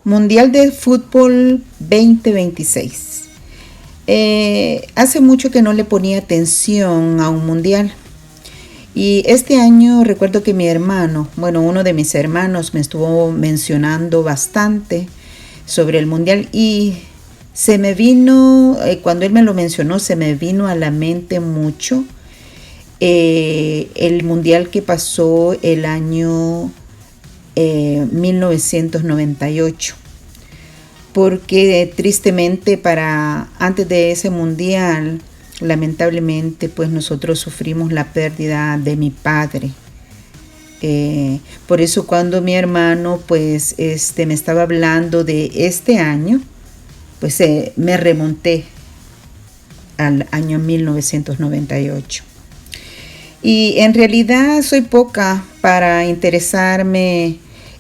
Mundial de Fútbol 2026. Hace mucho que no le ponía atención a un mundial. Y este año recuerdo que mi hermano, uno de mis hermanos me estuvo mencionando bastante sobre el mundial y se me vino, cuando él me lo mencionó, se me vino a la mente mucho el mundial que pasó el año 1998, porque tristemente antes de ese mundial, lamentablemente, pues nosotros sufrimos la pérdida de mi padre. Por eso cuando mi hermano pues me estaba hablando de este año, pues me remonté al año 1998. Y en realidad soy poca para interesarme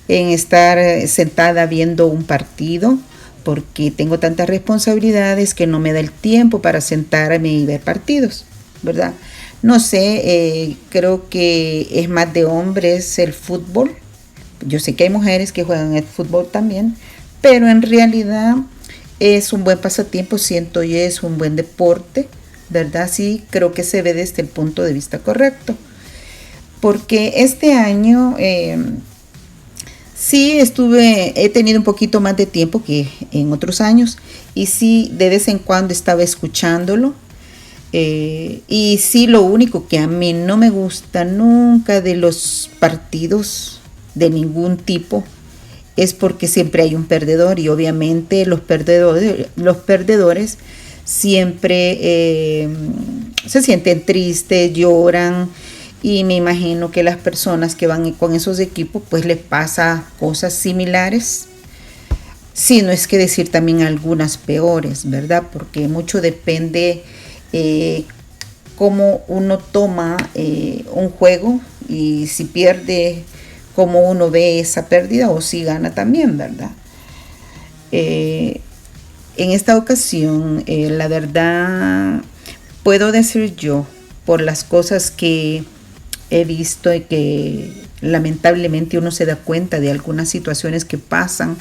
en estar sentada viendo un partido, porque tengo tantas responsabilidades que no me da el tiempo para sentarme y ver partidos, ¿verdad? No sé, creo que es más de hombres el fútbol. Yo sé que hay mujeres que juegan el fútbol también, pero en realidad es un buen pasatiempo, siento yo, es un buen deporte, ¿verdad? Sí, creo que se ve desde el punto de vista correcto. Porque este año sí he tenido un poquito más de tiempo que en otros años y sí, de vez en cuando estaba escuchándolo. Y sí, lo único que a mí no me gusta nunca de los partidos de ningún tipo es porque siempre hay un perdedor y obviamente los perdedores siempre se sienten tristes, lloran, y me imagino que las personas que van con esos equipos pues les pasa cosas similares, si no es que decir también algunas peores, ¿verdad? Porque mucho depende cómo uno toma un juego y si pierde, cómo uno ve esa pérdida o si gana también, ¿verdad? En esta ocasión, la verdad, puedo decir yo, por las cosas que he visto y que lamentablemente uno se da cuenta de algunas situaciones que pasan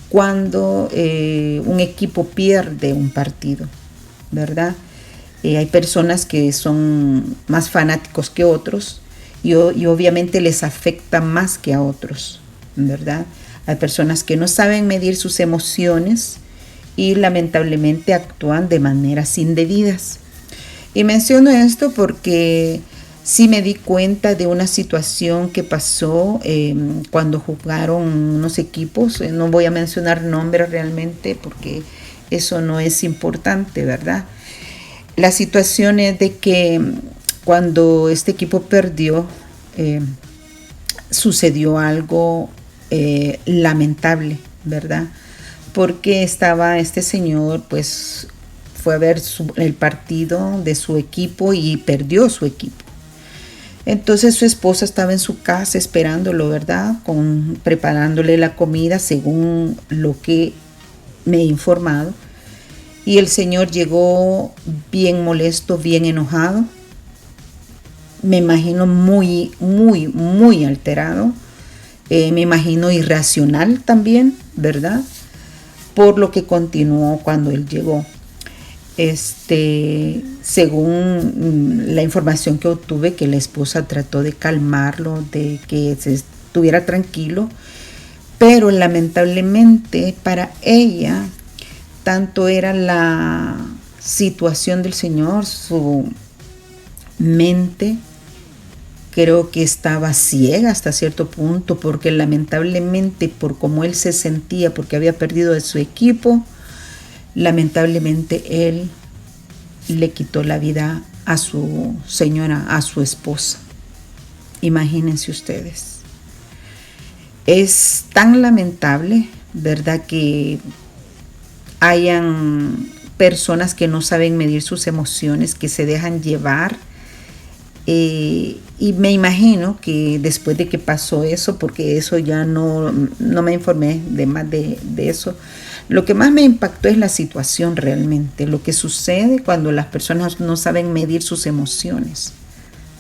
cuando un equipo pierde un partido, ¿verdad? Hay personas que son más fanáticos que otros y obviamente les afecta más que a otros, ¿verdad? Hay personas que no saben medir sus emociones y lamentablemente actúan de maneras indebidas. Y menciono esto porque sí me di cuenta de una situación que pasó cuando jugaron unos equipos. No voy a mencionar nombres realmente porque eso no es importante, ¿verdad? La situación es de que cuando este equipo perdió, sucedió algo lamentable, ¿verdad? Porque estaba este señor, pues fue a ver el partido de su equipo y perdió su equipo. Entonces su esposa estaba en su casa esperándolo, ¿verdad? Preparándole la comida según lo que me he informado. Y el señor llegó bien molesto, bien enojado. Me imagino muy, muy, muy alterado. Me imagino irracional también, ¿verdad? Por lo que continuó cuando él llegó. Según la información que obtuve, que la esposa trató de calmarlo, de que se estuviera tranquilo, pero lamentablemente para ella, tanto era la situación del señor, su mente creo que estaba ciega hasta cierto punto, porque lamentablemente por cómo él se sentía, porque había perdido de su equipo, lamentablemente él le quitó la vida a su señora, a su esposa. Imagínense ustedes. Es tan lamentable, ¿verdad?, que hayan personas que no saben medir sus emociones, que se dejan llevar. Y me imagino que después de que pasó eso, porque eso ya no me informé de más de eso, lo que más me impactó es la situación realmente, lo que sucede cuando las personas no saben medir sus emociones,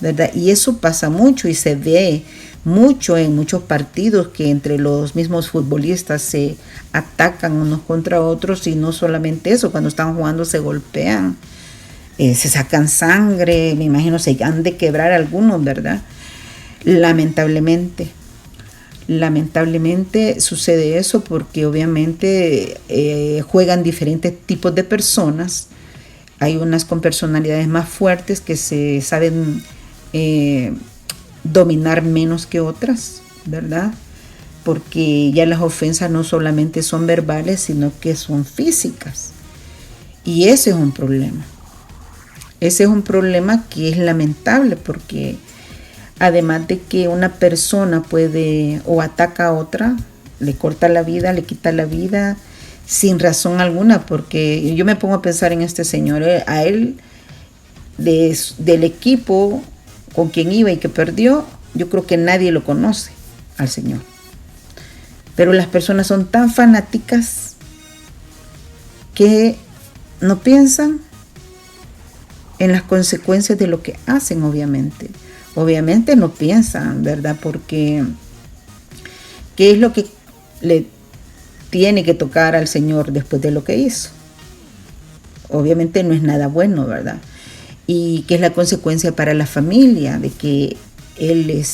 ¿verdad? Y eso pasa mucho y se ve mucho en muchos partidos que entre los mismos futbolistas se atacan unos contra otros, y no solamente eso, cuando están jugando se golpean, se sacan sangre, me imagino se han de quebrar algunos, ¿verdad? Lamentablemente sucede eso porque obviamente juegan diferentes tipos de personas. Hay unas con personalidades más fuertes que se saben dominar menos que otras, ¿verdad? Porque ya las ofensas no solamente son verbales, sino que son físicas. Y ese es un problema. Ese es un problema que es lamentable porque además de que una persona puede o ataca a otra, le corta la vida, le quita la vida sin razón alguna, porque yo me pongo a pensar en este señor, a él del equipo con quien iba y que perdió, yo creo que nadie lo conoce al señor. Pero las personas son tan fanáticas que no piensan en las consecuencias de lo que hacen, obviamente. Obviamente no piensan, ¿verdad? Porque ¿qué es lo que le tiene que tocar al Señor después de lo que hizo? Obviamente no es nada bueno, ¿verdad? Y ¿qué es la consecuencia para la familia de que él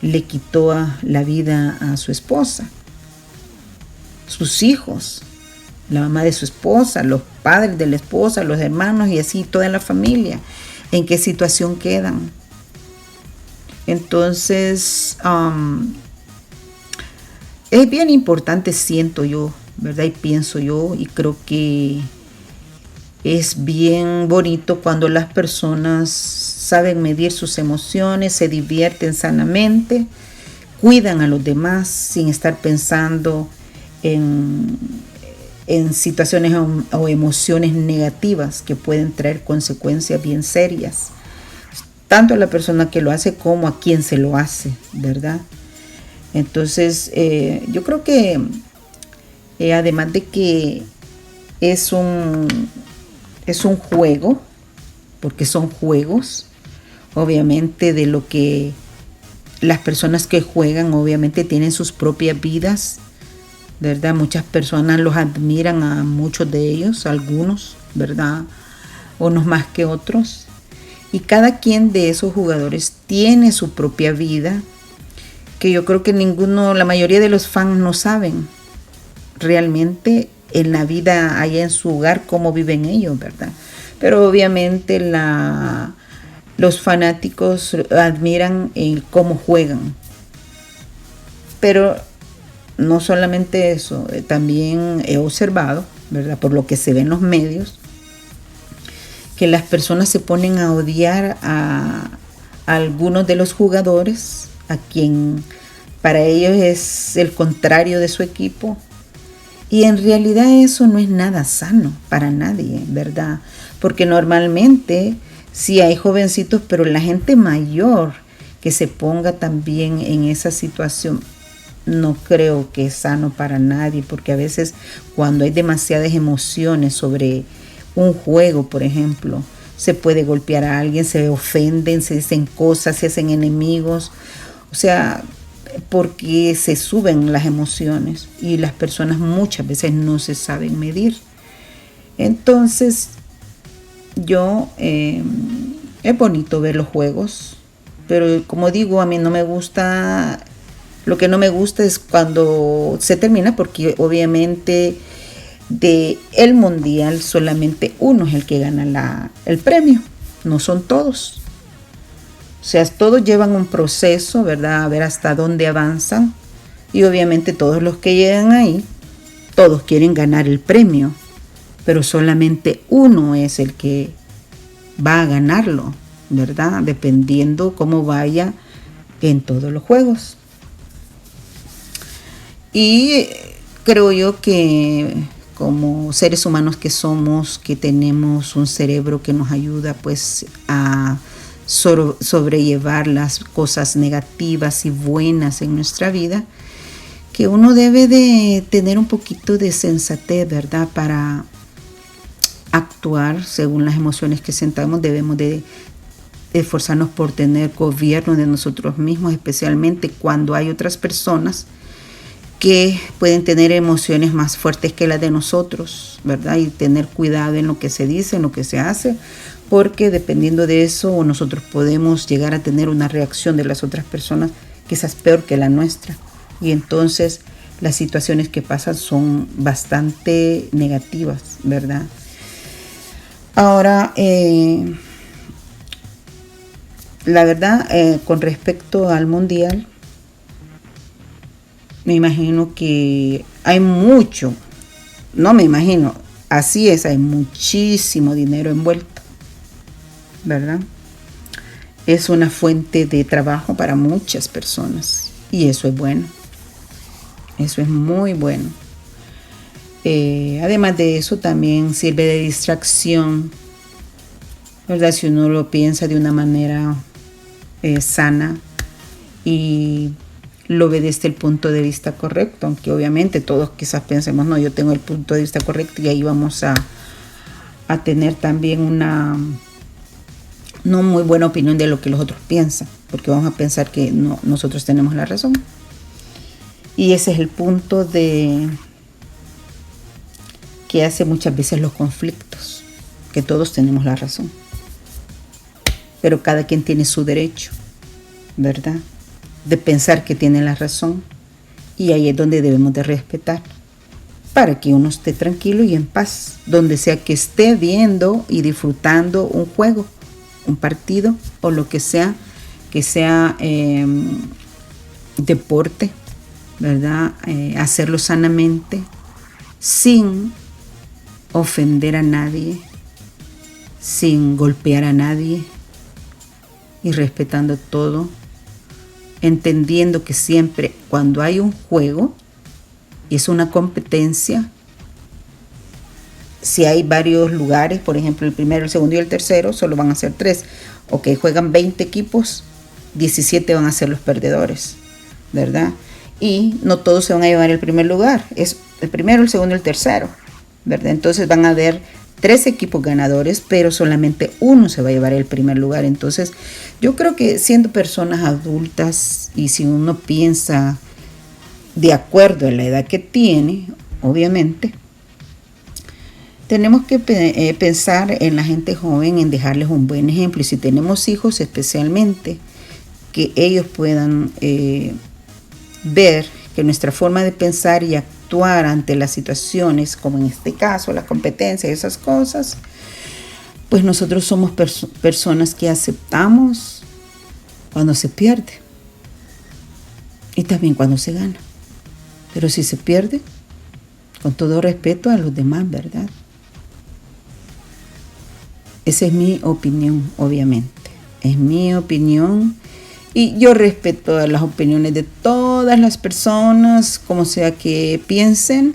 le quitó la vida a su esposa, sus hijos, la mamá de su esposa, los padres de la esposa, los hermanos y así toda la familia? ¿En qué situación quedan? Entonces, es bien importante, siento yo, ¿verdad? Y pienso yo, y creo que es bien bonito cuando las personas saben medir sus emociones, se divierten sanamente, cuidan a los demás sin estar pensando en situaciones o emociones negativas que pueden traer consecuencias bien serias, tanto a la persona que lo hace como a quien se lo hace, ¿verdad? Entonces, yo creo que además de que es un juego, porque son juegos, obviamente de lo que las personas que juegan obviamente tienen sus propias vidas, ¿verdad? Muchas personas los admiran a muchos de ellos, algunos, ¿verdad? Unos más que otros. Y cada quien de esos jugadores tiene su propia vida, que yo creo que la mayoría de los fans no saben realmente en la vida allá en su hogar cómo viven ellos, ¿verdad? Pero obviamente los fanáticos admiran cómo juegan. Pero no solamente eso, también he observado, ¿verdad? Por lo que se ve en los medios, que las personas se ponen a odiar a algunos de los jugadores, a quien para ellos es el contrario de su equipo. Y en realidad eso no es nada sano para nadie, ¿verdad? Porque normalmente sí hay jovencitos, pero la gente mayor que se ponga también en esa situación, no creo que es sano para nadie, porque a veces cuando hay demasiadas emociones sobre un juego, por ejemplo, se puede golpear a alguien, se ofenden, se dicen cosas, se hacen enemigos, o sea, porque se suben las emociones y las personas muchas veces no se saben medir. Entonces, es bonito ver los juegos, pero como digo, a mí no me gusta. Lo que no me gusta es cuando se termina, porque obviamente de el mundial solamente uno es el que gana el premio, no son todos. O sea, todos llevan un proceso, ¿verdad? A ver hasta dónde avanzan. Y obviamente todos los que llegan ahí, todos quieren ganar el premio, pero solamente uno es el que va a ganarlo, ¿verdad? Dependiendo cómo vaya en todos los juegos. Y creo yo que como seres humanos que somos, que tenemos un cerebro que nos ayuda pues a sobrellevar las cosas negativas y buenas en nuestra vida, que uno debe de tener un poquito de sensatez, ¿verdad? Para actuar según las emociones que sentamos. Debemos de esforzarnos por tener gobierno de nosotros mismos, especialmente cuando hay otras personas que pueden tener emociones más fuertes que las de nosotros, ¿verdad? Y tener cuidado en lo que se dice, en lo que se hace, porque dependiendo de eso nosotros podemos llegar a tener una reacción de las otras personas quizás peor que la nuestra. Y entonces las situaciones que pasan son bastante negativas, ¿verdad? Ahora, la verdad, con respecto al mundial, me imagino que hay mucho, no me imagino, así es, hay muchísimo dinero envuelto, ¿verdad? Es una fuente de trabajo para muchas personas y eso es bueno, eso es muy bueno. Además de eso también sirve de distracción, ¿verdad? Si uno lo piensa de una manera sana y lo ve desde el punto de vista correcto, aunque obviamente todos quizás pensemos, no, yo tengo el punto de vista correcto y ahí vamos a tener también una no muy buena opinión de lo que los otros piensan, porque vamos a pensar que no, nosotros tenemos la razón. Y ese es el punto de que hace muchas veces los conflictos, que todos tenemos la razón, pero cada quien tiene su derecho, ¿verdad?, de pensar que tiene la razón, y ahí es donde debemos de respetar, para que uno esté tranquilo y en paz, donde sea que esté viendo y disfrutando un juego, un partido o lo que sea deporte, ¿verdad? Hacerlo sanamente, sin ofender a nadie, sin golpear a nadie y respetando todo, entendiendo que siempre cuando hay un juego y es una competencia, si hay varios lugares, por ejemplo el primero, el segundo y el tercero, solo van a ser 3. Ok, juegan 20 equipos, 17 van a ser los perdedores, ¿verdad? Y no todos se van a llevar el primer lugar, es el primero, el segundo y el tercero, ¿verdad? Entonces van a haber 3 equipos ganadores, pero solamente uno se va a llevar el primer lugar. Entonces yo creo que siendo personas adultas y si uno piensa de acuerdo a la edad que tiene, obviamente, tenemos que pensar en la gente joven, en dejarles un buen ejemplo. Y si tenemos hijos especialmente, que ellos puedan ver que nuestra forma de pensar y actuar ante las situaciones, como en este caso, la competencia y esas cosas, pues nosotros somos personas que aceptamos cuando se pierde y también cuando se gana. Pero si se pierde, con todo respeto a los demás, ¿verdad? Esa es mi opinión, obviamente. Es mi opinión y yo respeto las opiniones de todas las personas, como sea que piensen,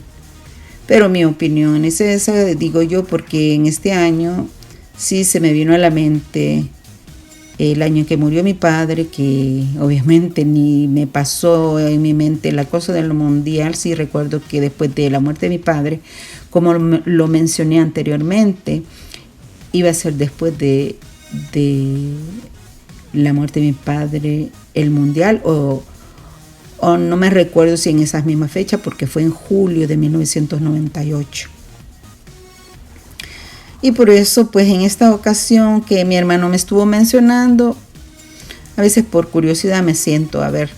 pero mi opinión es esa, digo yo, porque en este año sí se me vino a la mente el año en que murió mi padre, que obviamente ni me pasó en mi mente la cosa del mundial. Sí recuerdo que después de la muerte de mi padre, como lo mencioné anteriormente, iba a ser después de la muerte de mi padre el mundial, o no me recuerdo si en esas mismas fechas, porque fue en julio de 1998. Y por eso, pues en esta ocasión que mi hermano me estuvo mencionando, a veces por curiosidad me siento a ver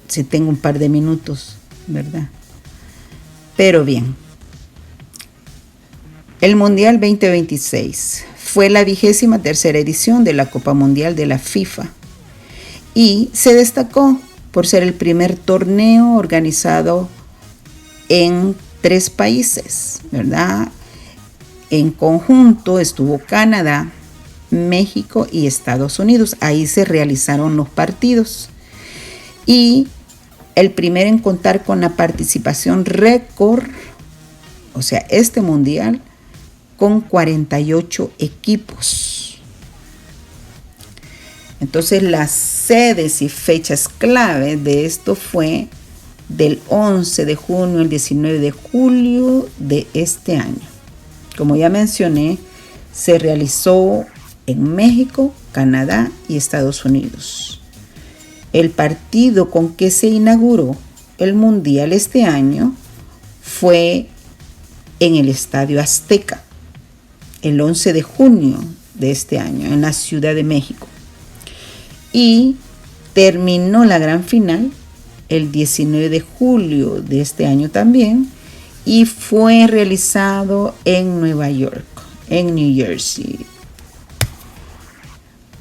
si tengo un par de minutos, ¿verdad? Pero bien, el Mundial 2026 fue la 23ª edición de la Copa Mundial de la FIFA y se destacó por ser el primer torneo organizado en 3 países, ¿verdad? En conjunto estuvo Canadá, México y Estados Unidos. Ahí se realizaron los partidos. Y el primero en contar con la participación récord, o sea, este mundial, con 48 equipos. Entonces las sedes y fechas clave de esto fue del 11 de junio al 19 de julio de este año. Como ya mencioné, se realizó en México, Canadá y Estados Unidos. El partido con que se inauguró el Mundial este año fue en el Estadio Azteca, el 11 de junio de este año, en la Ciudad de México. Y terminó la gran final el 19 de julio de este año también, y fue realizado en Nueva York, en New Jersey.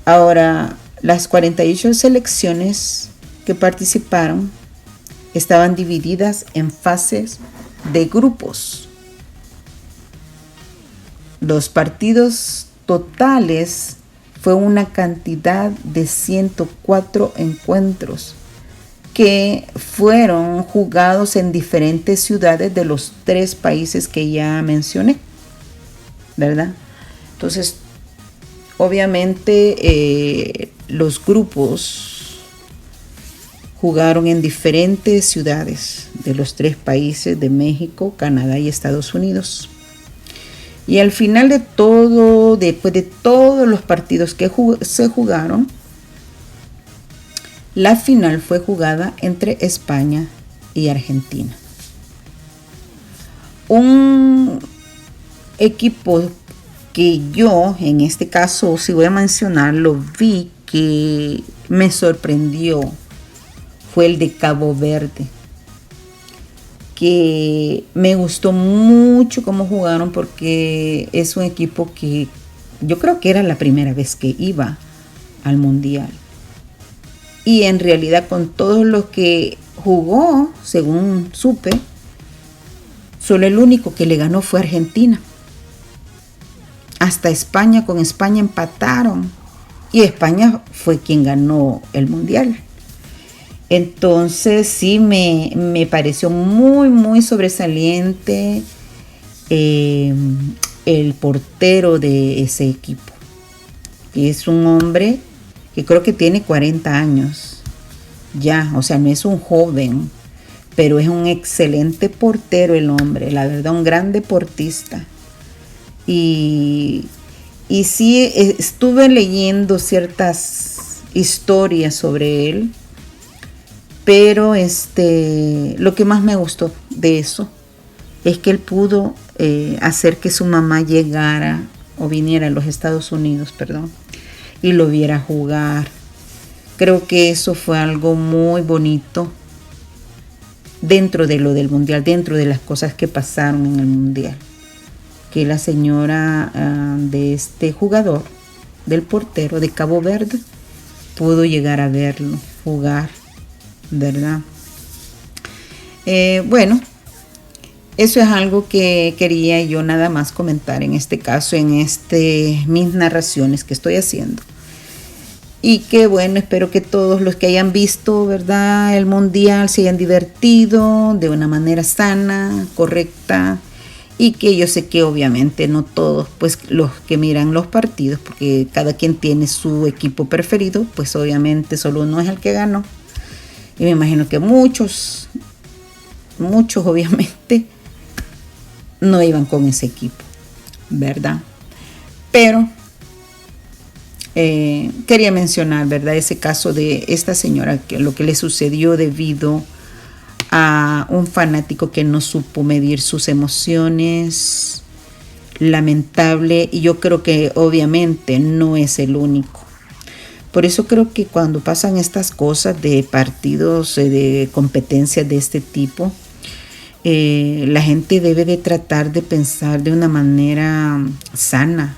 Ahora, las 48 selecciones que participaron estaban divididas en fases de grupos. Los partidos totales fue una cantidad de 104 encuentros que fueron jugados en diferentes ciudades de los 3 países que ya mencioné, ¿verdad? Entonces, obviamente los grupos jugaron en diferentes ciudades de los 3 países de México, Canadá y Estados Unidos. Y al final de todo, después de todos los partidos que se jugaron, la final fue jugada entre España y Argentina. Un equipo que yo, en este caso, si voy a mencionarlo, vi que me sorprendió, fue el de Cabo Verde, que me gustó mucho cómo jugaron, porque es un equipo que yo creo que era la primera vez que iba al Mundial. Y en realidad, con todos los que jugó, según supe, solo el único que le ganó fue Argentina. Hasta España, con España empataron. Y España fue quien ganó el Mundial. Entonces sí me pareció muy, muy sobresaliente el portero de ese equipo. Es un hombre que creo que tiene 40 años ya, o sea, no es un joven, pero es un excelente portero el hombre, la verdad, un gran deportista. Y sí, estuve leyendo ciertas historias sobre él, pero lo que más me gustó de eso es que él pudo hacer que su mamá llegara o viniera a los Estados Unidos, y lo viera jugar. Creo que eso fue algo muy bonito dentro de lo del Mundial, dentro de las cosas que pasaron en el Mundial. Que la señora de este jugador, del portero de Cabo Verde, pudo llegar a verlo jugar, ¿verdad? Bueno, eso es algo que quería yo nada más comentar en este caso, en mis narraciones que estoy haciendo. Y que bueno, espero que todos los que hayan visto, ¿verdad?, el Mundial se hayan divertido de una manera sana, correcta. Y que yo sé que obviamente no todos, pues los que miran los partidos, porque cada quien tiene su equipo preferido, pues obviamente solo uno es el que ganó. Y me imagino que muchos obviamente no iban con ese equipo, ¿verdad? Pero quería mencionar, ¿verdad?, ese caso de esta señora, que lo que le sucedió debido a un fanático que no supo medir sus emociones. Lamentable, y yo creo que obviamente no es el único. Por eso creo que cuando pasan estas cosas de partidos, de competencias de este tipo, la gente debe de tratar de pensar de una manera sana,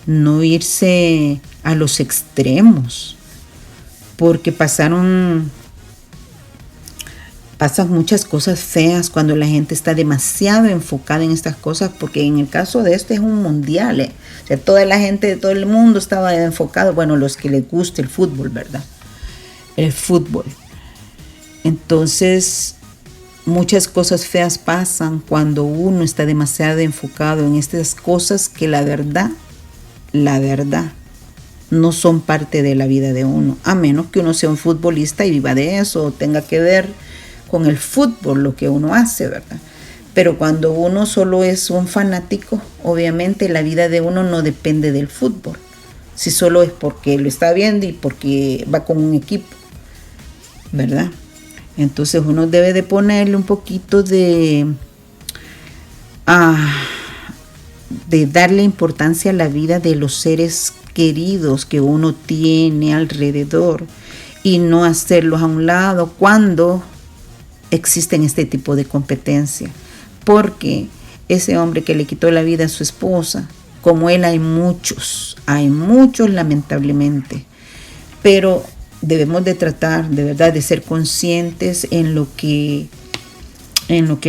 no irse a los extremos, porque pasan muchas cosas feas cuando la gente está demasiado enfocada en estas cosas, porque en el caso de este es un mundial, o sea, toda la gente de todo el mundo estaba enfocado, bueno, los que les gusta el fútbol, ¿verdad? El fútbol. Entonces, muchas cosas feas pasan cuando uno está demasiado enfocado en estas cosas que la verdad, no son parte de la vida de uno, a menos que uno sea un futbolista y viva de eso, o tenga que ver con el fútbol lo que uno hace, ¿verdad? Pero cuando uno solo es un fanático, obviamente la vida de uno no depende del fútbol, si solo es porque lo está viendo y porque va con un equipo, ¿verdad? Entonces uno debe de ponerle un poquito de darle importancia a la vida de los seres queridos que uno tiene alrededor y no hacerlos a un lado cuando existen este tipo de competencia. Porque ese hombre que le quitó la vida a su esposa, como él hay muchos lamentablemente, pero debemos de tratar de verdad de ser conscientes en lo que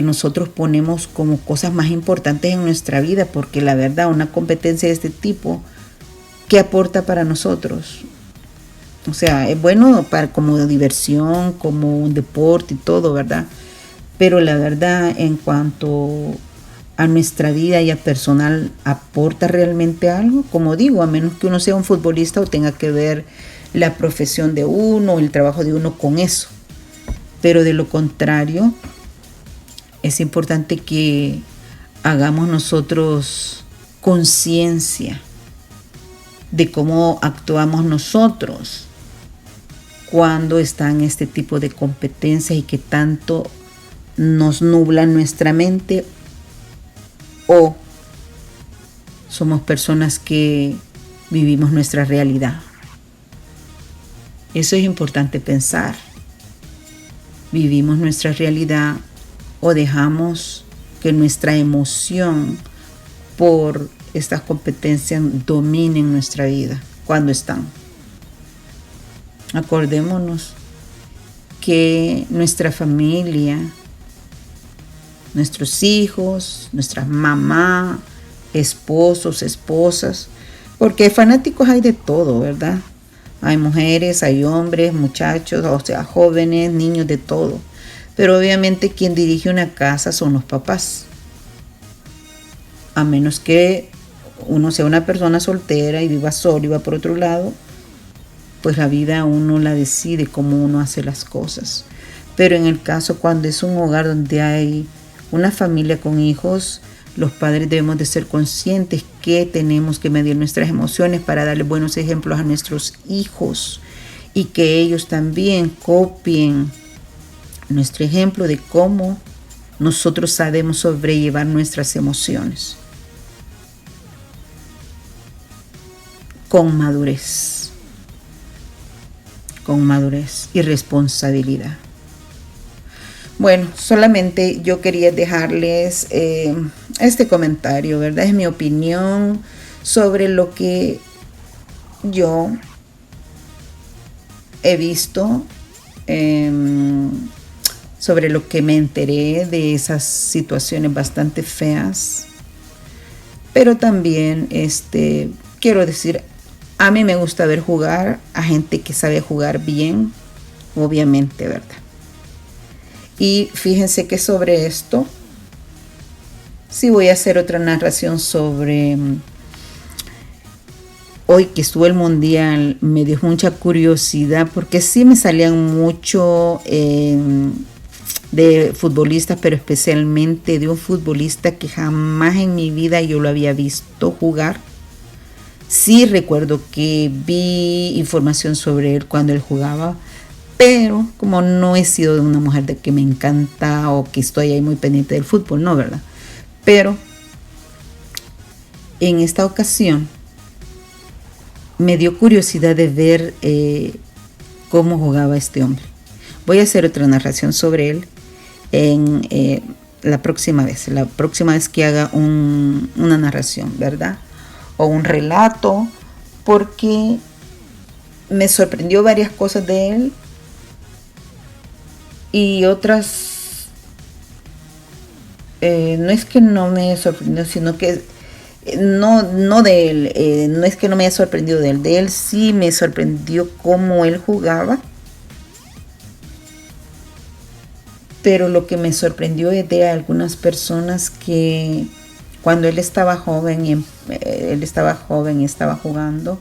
nosotros ponemos como cosas más importantes en nuestra vida, porque la verdad una competencia de este tipo, ¿qué aporta para nosotros? O sea, es bueno como diversión, como un deporte y todo, ¿verdad? Pero la verdad, en cuanto a nuestra vida y a personal, ¿aporta realmente algo? Como digo, a menos que uno sea un futbolista o tenga que ver la profesión de uno, el trabajo de uno con eso. Pero de lo contrario, es importante que hagamos nosotros conciencia de cómo actuamos nosotros cuando están este tipo de competencias y que tanto nos nublan nuestra mente, o somos personas que vivimos nuestra realidad. Eso es importante pensar. ¿Vivimos nuestra realidad o dejamos que nuestra emoción por estas competencias dominen nuestra vida cuando están? Acordémonos que nuestra familia, nuestros hijos, nuestra mamá, esposos, esposas, porque fanáticos hay de todo, ¿verdad? Hay mujeres, hay hombres, muchachos, o sea, jóvenes, niños, de todo. Pero obviamente quien dirige una casa son los papás. A menos que uno sea una persona soltera y viva solo y va por otro lado, pues la vida uno la decide cómo uno hace las cosas. Pero en el caso cuando es un hogar donde hay una familia con hijos, los padres debemos de ser conscientes que tenemos que medir nuestras emociones para darle buenos ejemplos a nuestros hijos y que ellos también copien nuestro ejemplo de cómo nosotros sabemos sobrellevar nuestras emociones con madurez y responsabilidad. Bueno, solamente yo quería dejarles este comentario, ¿verdad? Es mi opinión sobre lo que yo he visto, sobre lo que me enteré de esas situaciones bastante feas. Pero también quiero decir, a mí me gusta ver jugar a gente que sabe jugar bien, obviamente, ¿verdad? Y fíjense que sobre esto sí voy a hacer otra narración sobre hoy que estuvo el mundial. Me dio mucha curiosidad porque sí me salían mucho de futbolistas, pero especialmente de un futbolista que jamás en mi vida yo lo había visto jugar. Sí recuerdo que vi información sobre él cuando él jugaba, pero como no he sido una mujer de que me encanta o que estoy ahí muy pendiente del fútbol, no, ¿verdad? Pero en esta ocasión me dio curiosidad de ver cómo jugaba este hombre. Voy a hacer otra narración sobre él en la próxima vez que haga una narración, ¿verdad? O un relato, porque me sorprendió varias cosas de él y otras no es que no me sorprendió, sino que no de él, no es que no me haya sorprendido de él sí me sorprendió cómo él jugaba, pero lo que me sorprendió es de algunas personas que cuando él estaba joven y estaba jugando,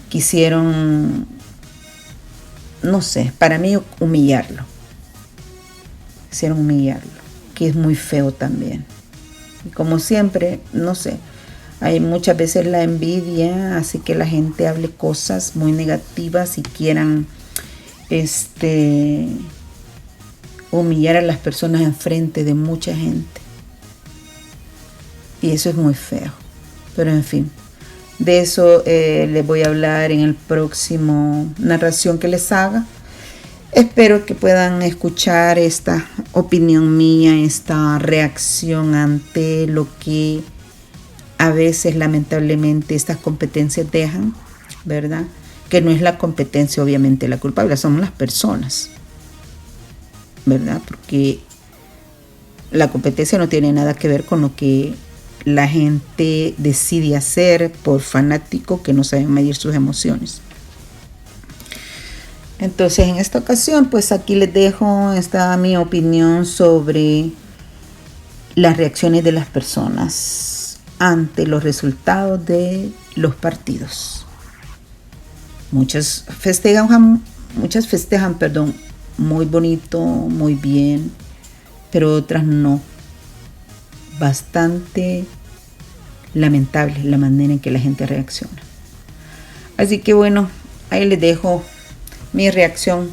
quisieron, no sé, para mí humillarlo, que es muy feo también. Y como siempre, no sé, Hay muchas veces la envidia hace que la gente hable cosas muy negativas y quieran humillar a las personas enfrente de mucha gente. Y eso es muy feo. Pero en fin, de eso les voy a hablar en el próximo narración que les haga. Espero que puedan escuchar esta opinión mía, esta reacción ante lo que a veces lamentablemente estas competencias dejan, ¿verdad? Que no es la competencia obviamente la culpable, somos las personas, ¿verdad? Porque la competencia no tiene nada que ver con lo que la gente decide hacer por fanático que no saben medir sus emociones. Entonces en esta ocasión pues aquí les dejo esta mi opinión sobre las reacciones de las personas ante los resultados de los partidos. Muchas festejan muy bonito, muy bien, pero otras no. Bastante lamentable la manera en que la gente reacciona. Así que bueno, ahí les dejo mi reacción.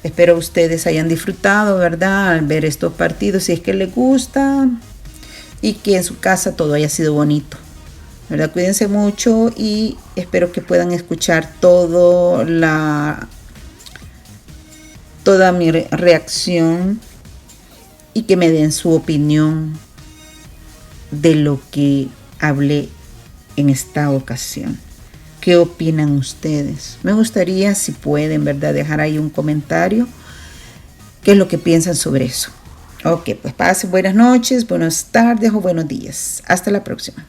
Espero ustedes hayan disfrutado, ¿verdad? Al ver estos partidos, si es que les gusta, y que en su casa todo haya sido bonito, ¿verdad? Cuídense mucho y espero que puedan escuchar toda mi reacción y que me den su opinión de lo que hablé en esta ocasión. ¿Qué opinan ustedes? Me gustaría, si pueden, ¿verdad?, dejar ahí un comentario. ¿Qué es lo que piensan sobre eso? Ok, pues pasen buenas noches, buenas tardes o buenos días. Hasta la próxima.